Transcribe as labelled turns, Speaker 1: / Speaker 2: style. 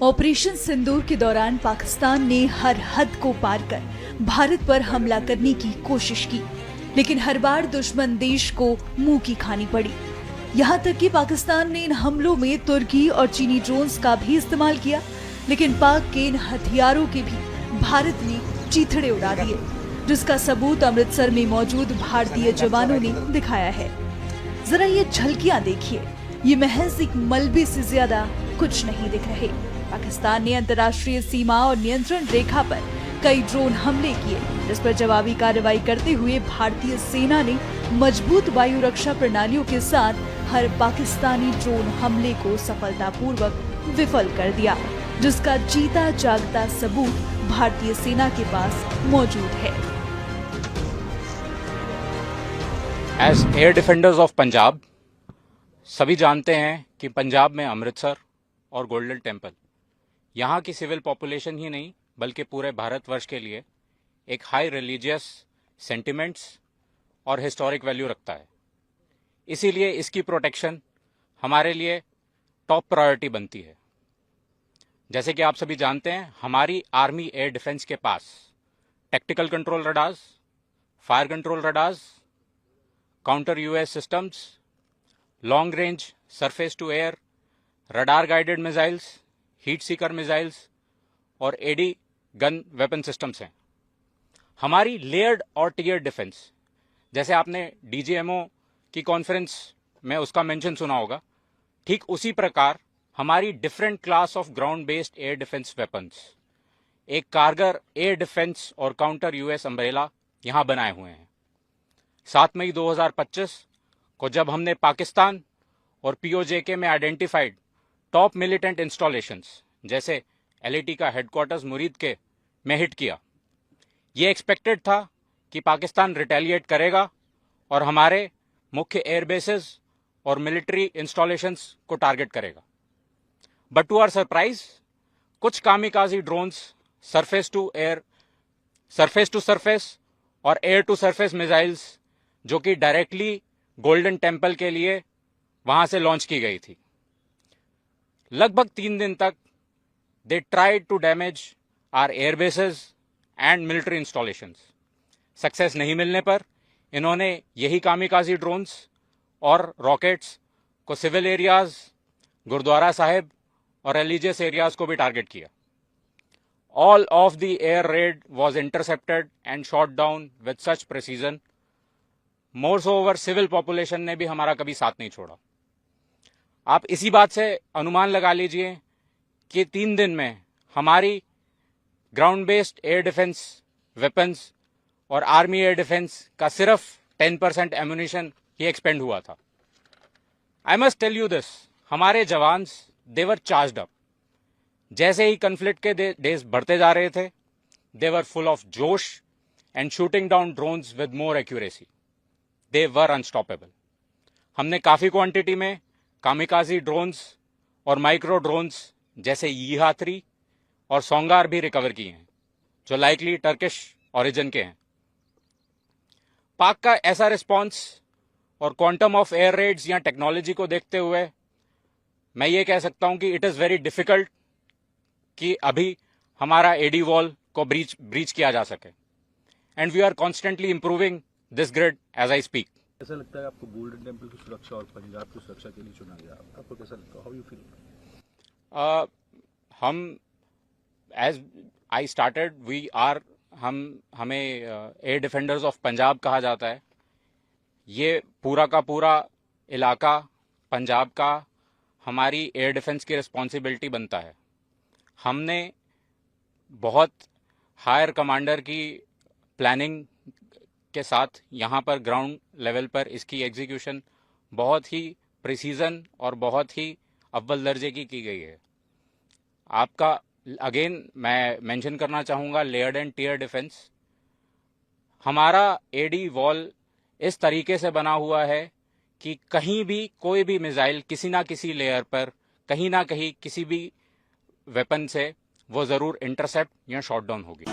Speaker 1: Operation सिंदूर के दौरान पाकिस्तान ने हर हद को पार कर भारत पर हमला करने की कोशिश की, लेकिन हर बार दुश्मन देश को मुंह की खानी पड़ी। यहाँ तक कि पाकिस्तान ने इन हमलों में तुर्की और चीनी ड्रोन्स का भी इस्तेमाल किया, लेकिन पाक के इन हथियारों के भी भारत ने चीथड़े उड़ा दिए, जिसका सबूत अमृतसर में मौजूद भारतीय जवानों ने दिखाया है। जरा ये झलकियां देखिए, ये महज एक मलबे से ज्यादा कुछ नहीं दिख रहे। पाकिस्तान ने अंतर्राष्ट्रीय सीमा और नियंत्रण रेखा पर कई ड्रोन हमले किए, जिस पर जवाबी कार्रवाई करते हुए भारतीय सेना ने मजबूत वायु रक्षा प्रणालियों के साथ हर पाकिस्तानी ड्रोन हमले को सफलतापूर्वक विफल कर दिया, जिसका जीता जागता सबूत भारतीय सेना के पास मौजूद है।
Speaker 2: As air defenders of Punjab, सभी जानते हैं कि पंजाब में अमृतसर और गोल्डन टेम्पल यहाँ की सिविल पॉपुलेशन ही नहीं बल्कि पूरे भारतवर्ष के लिए एक हाई रिलीजियस सेंटिमेंट्स और हिस्टोरिक वैल्यू रखता है। इसीलिए इसकी प्रोटेक्शन हमारे लिए टॉप प्रायोरिटी बनती है। जैसे कि आप सभी जानते हैं, हमारी आर्मी एयर डिफेंस के पास tactical control radars, fire control radars, counter US systems, long range surface to air, radar guided missiles, heat seeker missiles और एडी गन वेपन सिस्टम्स हैं। हमारी लेयर्ड और टियर डिफेंस, जैसे आपने डीजीएमओ की conference में उसका मेंशन सुना होगा, ठीक उसी प्रकार हमारी different class of ground based air defence weapons, एक कारगर एयर डिफेंस और काउंटर यूएस अम्ब्रेला यहां बनाए हुए हैं। 7 मई 2025 को जब हमने पाकिस्तान और पीओजेके में आइडेंटिफाइड टॉप मिलिटेंट इंस्टॉलेशंस जैसे एलएटी का हेडक्वार्टर्स मुरीद के में हिट किया, ये एक्सपेक्टेड था कि पाकिस्तान रिटेलिएट करेगा और हमारे मुख्य एयरबेसेस और मिलिट्री इंस्टॉलेशंस को टारगेट करेगा। बट टू आवर सरप्राइज, कुछ kamikaze drones surface to surface और एयर टू सरफेस मिसाइल्स जो कि डायरेक्टली गोल्डन टेम्पल के लिए वहां से लॉन्च की गई थी, लगभग 3 दिन तक they tried to damage our airbases and military installations. Success नहीं मिलने पर इन्होंने यही कामिकाजी ड्रोन्स और रॉकेट्स को सिविल एरियाज, गुरुद्वारा साहिब और रिलीजियस एरियाज को भी टारगेट किया। All of the air raid was intercepted and shot down with such precision. More so over civil population ने भी हमारा कभी साथ नहीं छोड़ा। आप इसी बात से अनुमान लगा लीजिए कि 3 दिन में हमारी ground based air defence weapons और आर्मी एयर डिफेंस का सिर्फ 10% एम्यूनिशन ही एक्सपेंड हुआ था। I must tell you this, हमारे जवान्स देवर चार्ज्ड अप। जैसे ही कन्फ्लिक्ट के डेज बढ़ते जा रहे थे, they were full of josh and shooting down drones with more accuracy. They were unstoppable. हमने काफी क्वांटिटी में कामिकाजी ड्रोन्स और माइक्रो ड्रोन्स जैसे यीहा-3 और सोंगार भी रिकवर किए हैं, जो लाइकली टर्किश ओरिजिन के हैं। पाक का ऐसा रिस्पॉन्स और क्वांटम ऑफ एयर रेड्स या टेक्नोलॉजी को देखते हुए मैं ये कह सकता हूं कि इट इज वेरी डिफिकल्ट कि अभी हमारा एडी वॉल को ब्रीच किया जा सके, and we are constantly improving this grid as I speak.
Speaker 3: कैसा लगता है आपको गोल्डन टेम्पल की सुरक्षा और पंजाब की सुरक्षा के लिए चुना गया? आपको कैसा लगता है? How you feel?
Speaker 2: हम एज आई स्टार्टेड हमें एयर डिफेंडर्स ऑफ पंजाब कहा जाता है। ये पूरा का पूरा इलाका पंजाब का हमारी एयर डिफेंस की रिस्पॉन्सिबिलिटी बनता है। हमने बहुत हायर कमांडर की प्लानिंग के साथ यहाँ पर ग्राउंड लेवल पर इसकी एग्जीक्यूशन बहुत ही प्रिसीजन और बहुत ही अव्वल दर्जे की गई है। आपका अगेन मैं मेंशन करना चाहूँगा लेयर्ड एंड टियर डिफेंस। हमारा एडी वॉल इस तरीके से बना हुआ है कि कहीं भी कोई भी मिसाइल किसी ना किसी लेयर पर कहीं ना कहीं किसी भी वेपन से वो ज़रूर इंटरसेप्ट या शॉट डाउन होगी।